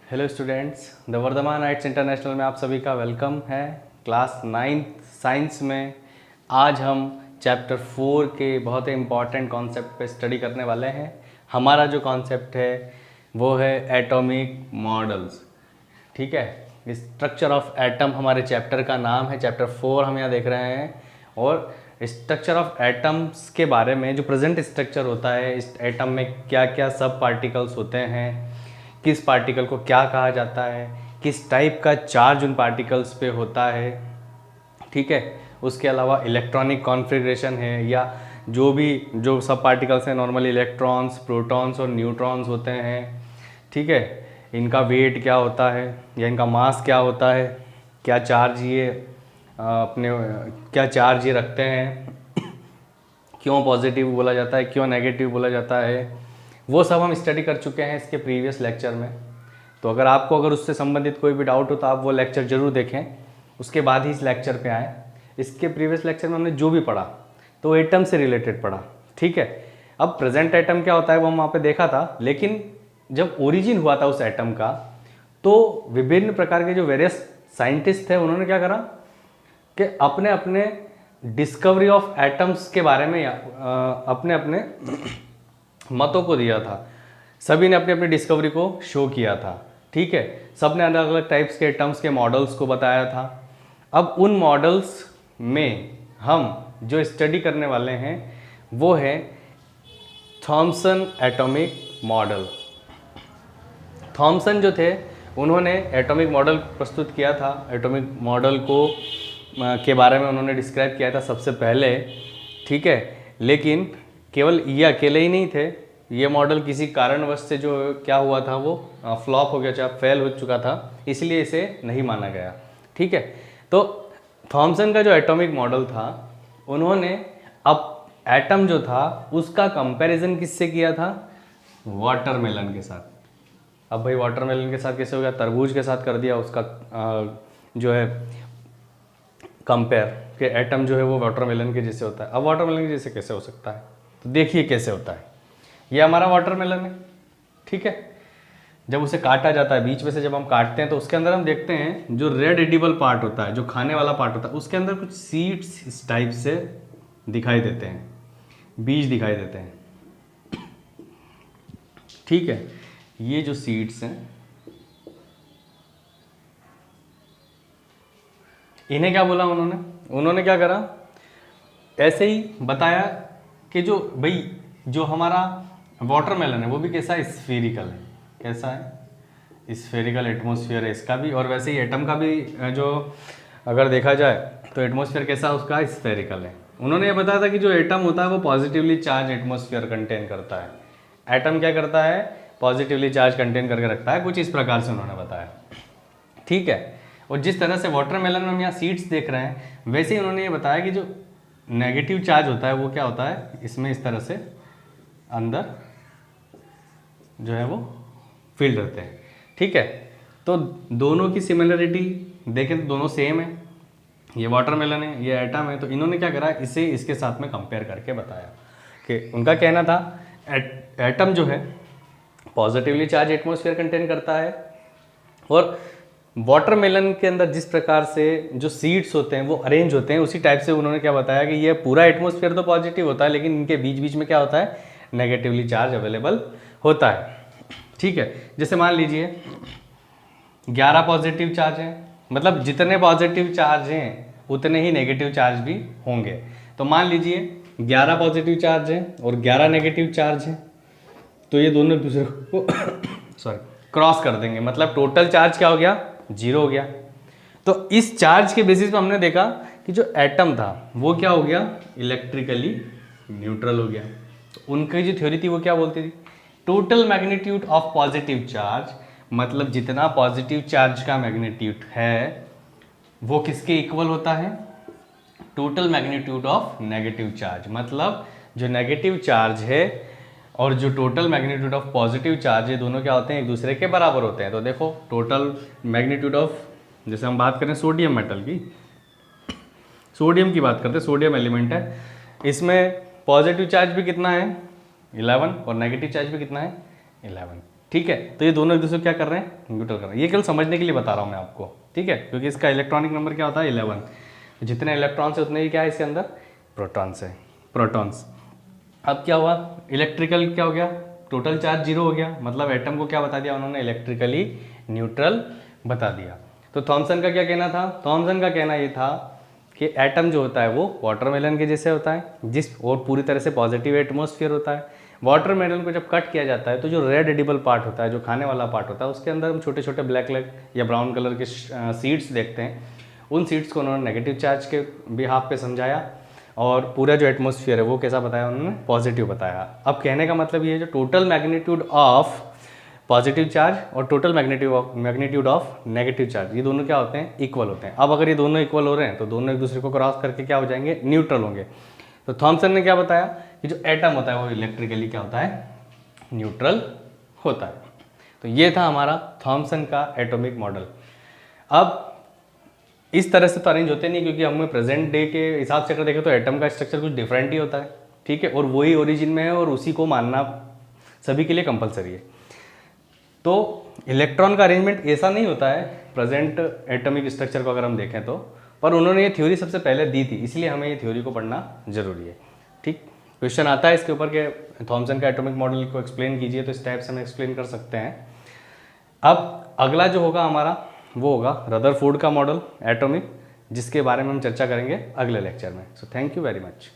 Hello students, the Vardhman arts international में आप सभी का वेलकम है। क्लास 9th साइंस में आज हम चैप्टर 4 के बहुत ही इम्पॉर्टेंट कॉन्सेप्ट पे स्टडी करने वाले हैं। हमारा जो कॉन्सेप्ट है वो है एटॉमिक मॉडल्स। ठीक है, स्ट्रक्चर ऑफ एटम हमारे चैप्टर का नाम है। चैप्टर 4 हम यहाँ देख रहे हैं और स्ट्रक्चर ऑफ एटम्स के बारे में, जो प्रेजेंट स्ट्रक्चर होता है, इस एटम में क्या क्या सब पार्टिकल्स होते हैं, किस पार्टिकल को क्या कहा जाता है, किस टाइप का चार्ज उन पार्टिकल्स पे होता है। ठीक है, उसके अलावा इलेक्ट्रॉनिक कॉन्फ़िगरेशन है, या जो सब पार्टिकल्स हैं नॉर्मली इलेक्ट्रॉन्स, प्रोटॉन्स और न्यूट्रॉन्स होते हैं। ठीक है, इनका वेट क्या होता है या इनका मास क्या होता है, क्या चार्ज ये रखते हैं, क्यों पॉजिटिव बोला जाता है, क्यों नेगेटिव बोला जाता है, वो सब हम स्टडी कर चुके हैं इसके प्रीवियस लेक्चर में। तो अगर उससे संबंधित कोई भी डाउट हो तो आप वो लेक्चर ज़रूर देखें, उसके बाद ही इस लेक्चर पे आएँ। इसके प्रीवियस लेक्चर में हमने जो भी पढ़ा तो एटम से रिलेटेड पढ़ा। ठीक है, अब प्रेजेंट एटम क्या होता है वो हम वहाँ पे देखा था, लेकिन जब ओरिजिन हुआ था उस एटम का तो विभिन्न प्रकार के जो वेरियस साइंटिस्ट थे उन्होंने क्या करा कि अपने अपने डिस्कवरी ऑफ एटम्स के बारे में अपने अपने मतों को दिया था। सभी ने अपनी अपनी डिस्कवरी को शो किया था। ठीक है, सब ने अलग अलग टाइप्स के एटम्स के मॉडल्स को बताया था। अब उन मॉडल्स में हम जो स्टडी करने वाले हैं वो है थॉमसन एटॉमिक मॉडल। थॉमसन जो थे उन्होंने एटॉमिक मॉडल प्रस्तुत किया था। एटॉमिक मॉडल के बारे में उन्होंने डिस्क्राइब किया था सबसे पहले। ठीक है, लेकिन केवल ये अकेले ही नहीं थे, ये मॉडल किसी कारणवश से जो क्या हुआ था वो फ्लॉप हो गया, चाहे फेल हो चुका था, इसलिए इसे नहीं माना गया। ठीक है, तो थॉमसन का जो एटॉमिक मॉडल था, उन्होंने अब एटम जो था उसका कंपैरिजन किससे किया था? वाटरमेलन के साथ। अब भाई वाटरमेलन के साथ कैसे हो गया? तरबूज के साथ कर दिया उसका जो है कंपेयर कि एटम जो है वो वाटरमेलन के जैसे होता है। अब वाटरमेलन के जैसे कैसे हो सकता है? तो देखिए कैसे होता है। ये हमारा वाटरमेलन है। ठीक है, जब उसे काटा जाता है, बीच में से जब हम काटते हैं तो उसके अंदर हम देखते हैं जो रेड एडिबल पार्ट होता है, जो खाने वाला पार्ट होता है, उसके अंदर कुछ सीड्स इस टाइप से दिखाई देते हैं, बीज दिखाई देते हैं। ठीक है, ये जो सीड्स हैं इन्हें क्या बोला उन्होंने क्या करा, ऐसे ही बताया कि जो हमारा वाटरमेलन है वो भी कैसा है? स्फेरिकल है। कैसा है? स्फेरिकल एटमॉस्फेयर है इसका भी। और वैसे ही एटम का भी जो अगर देखा जाए तो एटमॉस्फेयर कैसा उसका? स्फेरिकल है। उन्होंने ये बताया था कि जो एटम होता है वो पॉजिटिवली चार्ज एटमॉस्फेयर कंटेन करता है। एटम क्या करता है? पॉजिटिवली चार्ज कंटेन करके रखता है, कुछ इस प्रकार से उन्होंने बताया। ठीक है, और जिस तरह से वाटरमेलन में हम यहाँ सीड्स देख रहे हैं, वैसे ही उन्होंने ये बताया कि जो नेगेटिव चार्ज होता है वो क्या होता है? इसमें इस तरह से अंदर जो है वो फील्ड रहते हैं। ठीक है, तो दोनों की सिमिलरिटी देखें तो दोनों सेम है। ये वाटरमेलन है, ये एटम है। तो इन्होंने क्या करा, इसे इसके साथ में कंपेयर करके बताया कि उनका कहना था एटम जो है पॉजिटिवली चार्ज एटमॉस्फेयर कंटेन करता है, और वाटरमेलन के अंदर जिस प्रकार से जो सीड्स होते हैं वो अरेंज होते हैं, उसी टाइप से उन्होंने क्या बताया कि ये पूरा एटमॉस्फेयर तो पॉजिटिव होता है, लेकिन इनके बीच बीच में क्या होता है? नेगेटिवली चार्ज अवेलेबल होता है। ठीक है, जैसे मान लीजिए 11 पॉजिटिव चार्ज हैं, मतलब जितने पॉजिटिव चार्ज हैं उतने ही नेगेटिव चार्ज भी होंगे। तो मान लीजिए 11 पॉजिटिव चार्ज हैं और 11 नेगेटिव चार्ज हैं, तो ये दोनों दूसरे को क्रॉस कर देंगे, मतलब टोटल चार्ज क्या हो गया? 0 हो गया। तो इस चार्ज के बेसिस पे हमने देखा कि जो एटम था वो क्या हो गया? इलेक्ट्रिकली न्यूट्रल हो गया। तो उनकी जो थ्योरी थी वो क्या बोलती थी? Total magnitude of positive charge, मतलब जितना पॉजिटिव चार्ज का मैग्नीट्यूड है वो किसके इक्वल होता है? Total magnitude of negative charge. मतलब जो नेगेटिव चार्ज है और जो total magnitude of positive charge है, दोनों क्या होते हैं? एक दूसरे के बराबर होते हैं। तो देखो टोटल मैग्नीट्यूड ऑफ, जैसे हम बात करें सोडियम मेटल की, सोडियम की बात करते हैं, सोडियम एलिमेंट है, इसमें पॉजिटिव चार्ज भी कितना है? 11, और नेगेटिव चार्ज भी कितना है? 11। ठीक है। तो ये दोनों एक दूसरे को क्या कर रहे हैं, न्यूट्रल कर रहे हैं। ये केवल समझने के लिए बता रहा हूँ मैं आपको, ठीक है, क्योंकि इसका इलेक्ट्रॉनिक नंबर क्या होता है 11। जितने इलेक्ट्रॉन्स है उतने ही क्या है इसके अंदर प्रोटॉन्स है, प्रोटॉन्स। अब क्या हुआ, इलेक्ट्रिकल क्या हो गया, टोटल चार्ज 0 हो गया, मतलब एटम को क्या बता दिया उन्होंने, इलेक्ट्रिकली न्यूट्रल बता दिया। तो थॉमसन का क्या कहना था, थॉमसन का कहना ये था कि एटम जो होता है वो वाटरमेलन के जैसे होता है, और पूरी तरह से पॉजिटिव एटमॉस्फेयर होता है। वाटरमेलन को जब कट किया जाता है तो जो रेड एडिबल पार्ट होता है, जो खाने वाला पार्ट होता है, उसके अंदर हम छोटे छोटे ब्लैक या ब्राउन कलर के सीड्स देखते हैं। उन सीड्स को उन्होंने नेगेटिव चार्ज के बिहाफ पे समझाया, और पूरा जो एटमॉस्फेयर है वो कैसा बताया उन्होंने, पॉजिटिव बताया। अब कहने का मतलब ये है, जो total magnitude of positive charge और total magnitude of negative charge, ये दोनों क्या होते हैं, इक्वल होते हैं। अब अगर ये दोनों इक्वल हो रहे हैं तो दोनों एक दूसरे को क्रॉस करके क्या हो जाएंगे, न्यूट्रल होंगे। तो थॉमसन ने क्या बताया कि जो एटम होता है वो इलेक्ट्रिकली क्या होता है, न्यूट्रल होता है। तो ये था हमारा थॉमसन का एटॉमिक मॉडल। अब इस तरह से तो अरेंज होते नहीं, क्योंकि हमें प्रेजेंट डे के हिसाब से अगर देखें तो एटम का स्ट्रक्चर कुछ डिफरेंट ही होता है, ठीक है, और वही ओरिजिन में है और उसी को मानना सभी के लिए कंपलसरी है। तो इलेक्ट्रॉन का अरेंजमेंट ऐसा नहीं होता है प्रेजेंट एटॉमिक स्ट्रक्चर को अगर हम देखें तो, पर उन्होंने ये थ्योरी सबसे पहले दी थी, इसलिए हमें ये थ्योरी को पढ़ना जरूरी है। ठीक, क्वेश्चन आता है इसके ऊपर कि थॉमसन का एटॉमिक मॉडल को एक्सप्लेन कीजिए, तो इस टाइप से हम एक्सप्लेन कर सकते हैं। अब अगला जो होगा हमारा वो होगा रदरफोर्ड का मॉडल एटॉमिक, जिसके बारे में हम चर्चा करेंगे अगले लेक्चर में। So thank you very much.